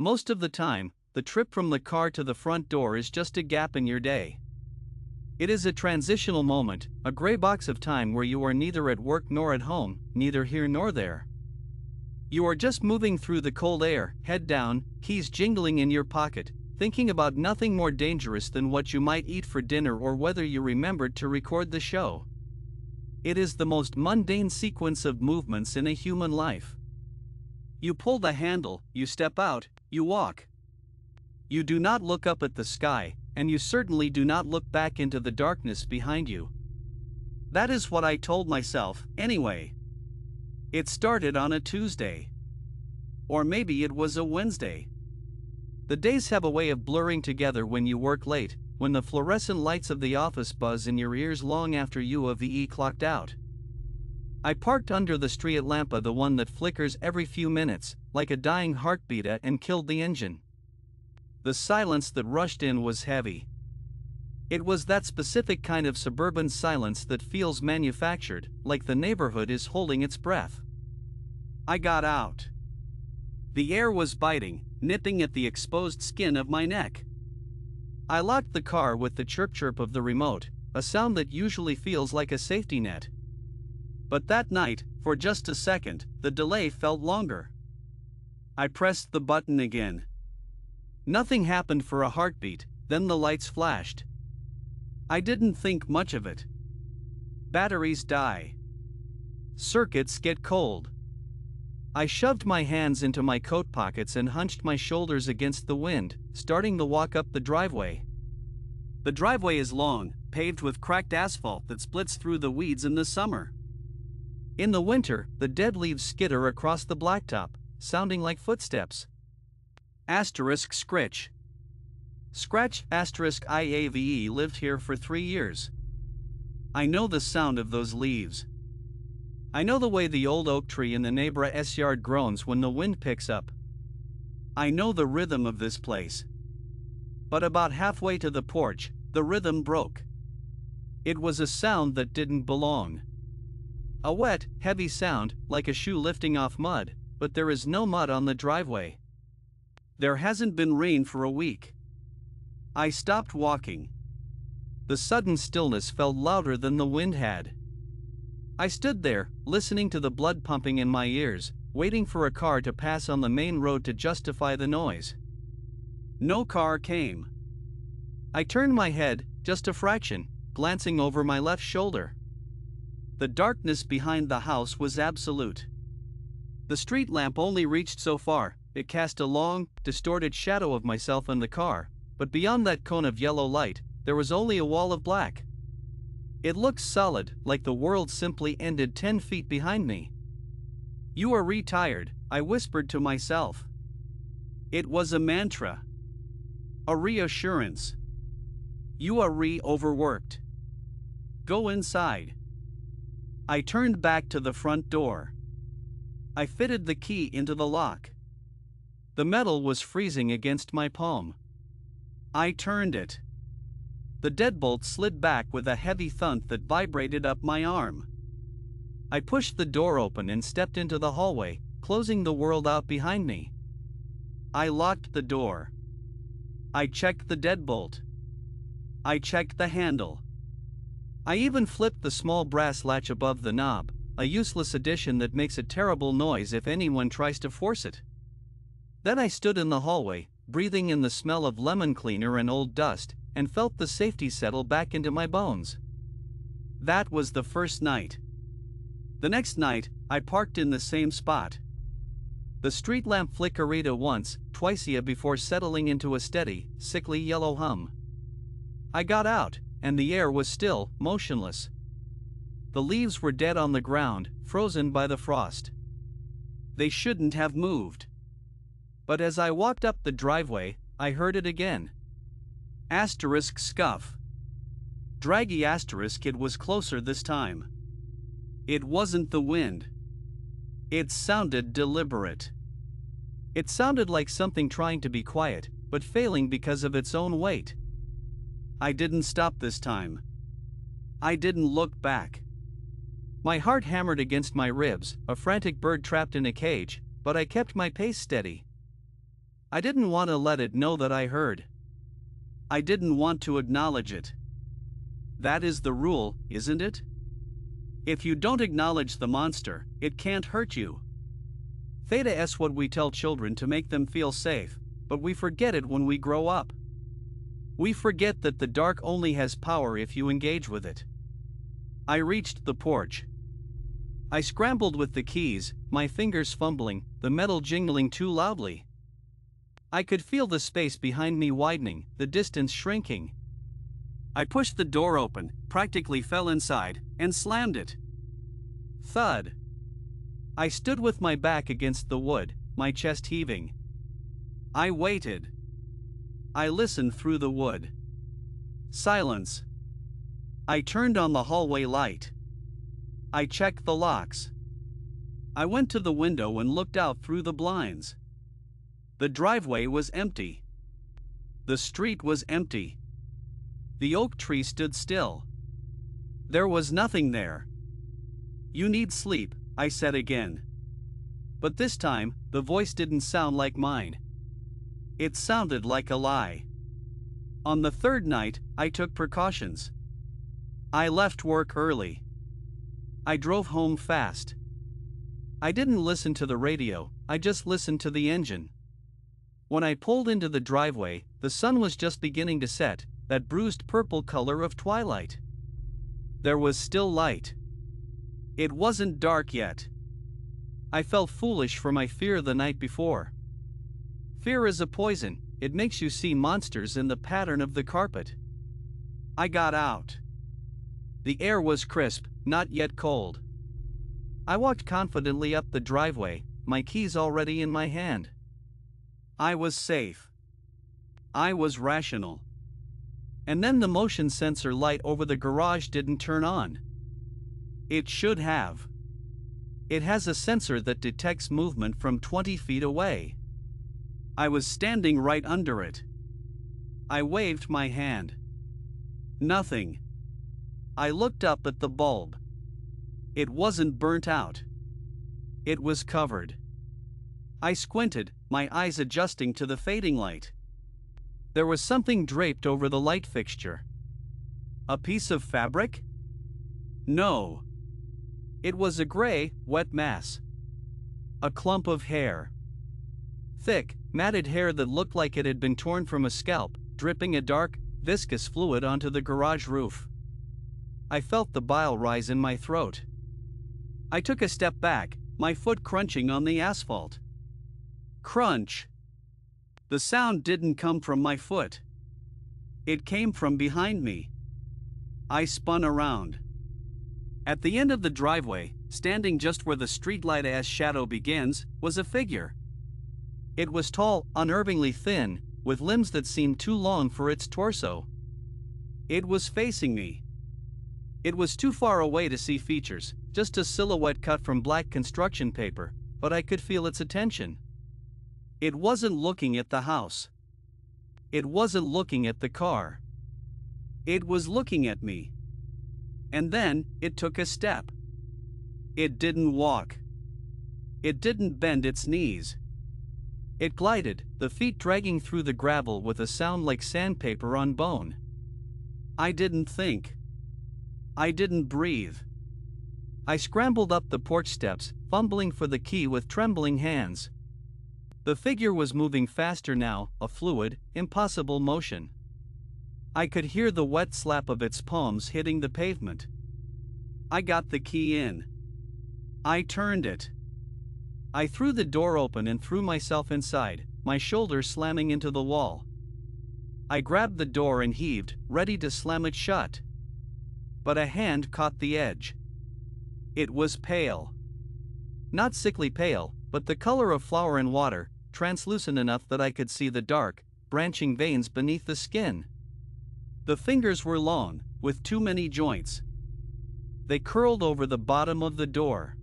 Most of the time, the trip from the car to the front door is just a gap in your day. It is a transitional moment, a gray box of time where you are neither at work nor at home, neither here nor there. You are just moving through the cold air, head down, keys jingling in your pocket, thinking about nothing more dangerous than what you might eat for dinner or whether you remembered to record the show. It is the most mundane sequence of movements in a human life. You pull the handle, you step out, you walk. You do not look up at the sky, and you certainly do not look back into the darkness behind you. That is what I told myself, anyway. It started on a Tuesday. Or maybe it was a Wednesday. The days have a way of blurring together when you work late, when the fluorescent lights of the office buzz in your ears long after you have clocked out. I parked under the street lamp, the one that flickers every few minutes, like a dying heartbeat, and killed the engine. The silence that rushed in was heavy. It was that specific kind of suburban silence that feels manufactured, like the neighborhood is holding its breath. I got out. The air was biting, nipping at the exposed skin of my neck. I locked the car with the chirp of the remote, a sound that usually feels like a safety net. But that night, for just a second, the delay felt longer. I pressed the button again. Nothing happened for a heartbeat, then the lights flashed. I didn't think much of it. Batteries die. Circuits get cold. I shoved my hands into my coat pockets and hunched my shoulders against the wind, starting the walk up the driveway. The driveway is long, paved with cracked asphalt that splits through the weeds in the summer. In the winter, the dead leaves skitter across the blacktop, sounding like footsteps. Asterisk scritch. Scratch asterisk IAVE lived here for 3 years. I know the sound of those leaves. I know the way the old oak tree in the neighbor's yard groans when the wind picks up. I know the rhythm of this place. But about halfway to the porch, the rhythm broke. It was a sound that didn't belong. A wet, heavy sound, like a shoe lifting off mud, but there is no mud on the driveway. There hasn't been rain for a week. I stopped walking. The sudden stillness felt louder than the wind had. I stood there, listening to the blood pumping in my ears, waiting for a car to pass on the main road to justify the noise. No car came. I turned my head, just a fraction, glancing over my left shoulder. The darkness behind the house was absolute. The street lamp only reached so far. It cast a long, distorted shadow of myself in the car, but beyond that cone of yellow light, there was only a wall of black. It looked solid, like the world simply ended 10 feet behind me. "You are retired," I whispered to myself. It was a mantra. A reassurance. You are overworked. Go inside. I turned back to the front door. I fitted the key into the lock. The metal was freezing against my palm. I turned it. The deadbolt slid back with a heavy thunk that vibrated up my arm. I pushed the door open and stepped into the hallway, closing the world out behind me. I locked the door. I checked the deadbolt. I checked the handle. I even flipped the small brass latch above the knob, a useless addition that makes a terrible noise if anyone tries to force it. Then I stood in the hallway, breathing in the smell of lemon cleaner and old dust, and felt the safety settle back into my bones. That was the first night. The next night, I parked in the same spot. The street lamp flickered once, twice before settling into a steady, sickly yellow hum. I got out, and the air was still, motionless. The leaves were dead on the ground, frozen by the frost. They shouldn't have moved. But as I walked up the driveway, I heard it again. Asterisk scuff. Draggy asterisk. It was closer this time. It wasn't the wind. It sounded deliberate. It sounded like something trying to be quiet, but failing because of its own weight. I didn't stop this time. I didn't look back. My heart hammered against my ribs, a frantic bird trapped in a cage, but I kept my pace steady. I didn't want to let it know that I heard. I didn't want to acknowledge it. That is the rule, isn't it? If you don't acknowledge the monster, it can't hurt you. Theta is what we tell children to make them feel safe, but we forget it when we grow up. We forget that the dark only has power if you engage with it. I reached the porch. I scrambled with the keys, my fingers fumbling, the metal jingling too loudly. I could feel the space behind me widening, the distance shrinking. I pushed the door open, practically fell inside, and slammed it. Thud. I stood with my back against the wood, my chest heaving. I waited. I listened through the wood. Silence. I turned on the hallway light. I checked the locks. I went to the window and looked out through the blinds. The driveway was empty. The street was empty. The oak tree stood still. There was nothing there. You need sleep, I said again. But this time, the voice didn't sound like mine. It sounded like a lie. On the third night, I took precautions. I left work early. I drove home fast. I didn't listen to the radio, I just listened to the engine. When I pulled into the driveway, the sun was just beginning to set, that bruised purple color of twilight. There was still light. It wasn't dark yet. I felt foolish for my fear the night before. Fear is a poison, it makes you see monsters in the pattern of the carpet. I got out. The air was crisp, not yet cold. I walked confidently up the driveway, my keys already in my hand. I was safe. I was rational. And then the motion sensor light over the garage didn't turn on. It should have. It has a sensor that detects movement from 20 feet away. I was standing right under it. I waved my hand. Nothing. I looked up at the bulb. It wasn't burnt out. It was covered. I squinted, my eyes adjusting to the fading light. There was something draped over the light fixture. A piece of fabric? No. It was a gray, wet mass. A clump of hair. Thick, matted hair that looked like it had been torn from a scalp, dripping a dark, viscous fluid onto the garage roof. I felt the bile rise in my throat. I took a step back, my foot crunching on the asphalt. Crunch. The sound didn't come from my foot. It came from behind me. I spun around. At the end of the driveway, standing just where the streetlight-ass shadow begins, was a figure. It was tall, unnervingly thin, with limbs that seemed too long for its torso. It was facing me. It was too far away to see features, just a silhouette cut from black construction paper, but I could feel its attention. It wasn't looking at the house. It wasn't looking at the car. It was looking at me. And then, it took a step. It didn't walk. It didn't bend its knees. It glided, the feet dragging through the gravel with a sound like sandpaper on bone. I didn't think. I didn't breathe. I scrambled up the porch steps, fumbling for the key with trembling hands. The figure was moving faster now, a fluid, impossible motion. I could hear the wet slap of its palms hitting the pavement. I got the key in. I turned it. I threw the door open and threw myself inside, my shoulders slamming into the wall. I grabbed the door and heaved, ready to slam it shut. But a hand caught the edge. It was pale. Not sickly pale, but the color of flour and water, translucent enough that I could see the dark, branching veins beneath the skin. The fingers were long, with too many joints. They curled over the bottom of the door.